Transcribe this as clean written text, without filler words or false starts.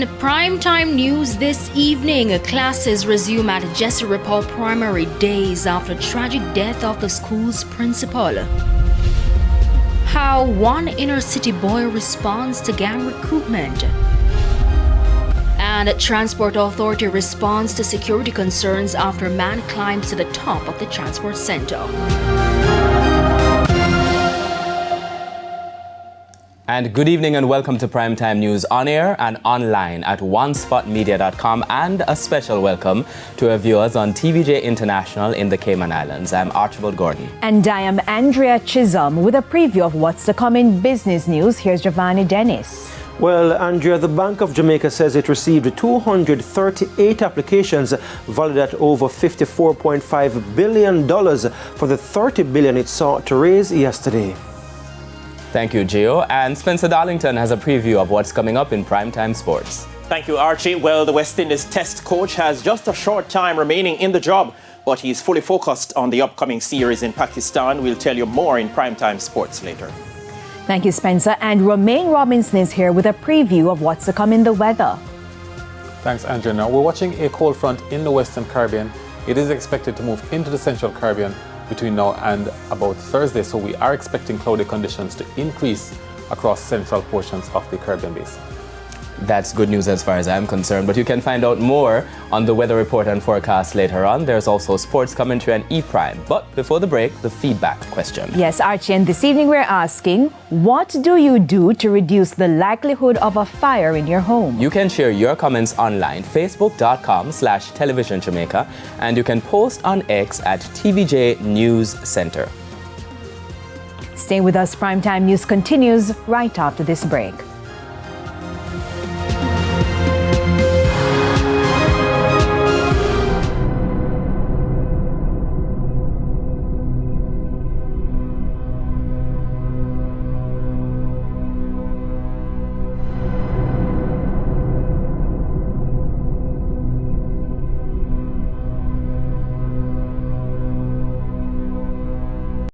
In primetime news this evening, classes resume at Jesse Paul Primary days after tragic death of the school's principal. How one inner-city boy responds to gang recruitment. And Transport Authority responds to security concerns after man climbs to the top of the transport center. And good evening and welcome to Primetime News on air and online at onespotmedia.com, and a special welcome to our viewers on TVJ International in the Cayman Islands. I'm Archibald Gordon. And I am Andrea Chisholm with a preview of what's to come in business news. Here's Giovanni Dennis. Well, Andrea, the Bank of Jamaica says it received 238 applications valued at over $54.5 billion for the $30 billion it sought to raise yesterday. Thank you, Gio. And Spencer Darlington has a preview of what's coming up in Primetime Sports. Thank you, Archie. Well, the West Indies Test coach has just a short time remaining in the job, but he's fully focused on the upcoming series in Pakistan. We'll tell you more in Primetime Sports later. Thank you, Spencer. And Romaine Robinson is here with a preview of what's to come in the weather. Thanks, Andrea. Now, we're watching a cold front in the Western Caribbean. It is expected to move into the Central Caribbean between now and about Thursday, so we are expecting cloudy conditions to increase across central portions of the Caribbean basin. That's good news as far as I'm concerned, but you can find out more on the weather report and forecast later on. There's also sports commentary and E-Prime. But before the break, the feedback question. Yes, Archie, and this evening we're asking, what do you do to reduce the likelihood of a fire in your home? You can share your comments online, facebook.com/televisionjamaica, and you can post on X at TVJ News Center. Stay with us. Primetime News continues right after this break.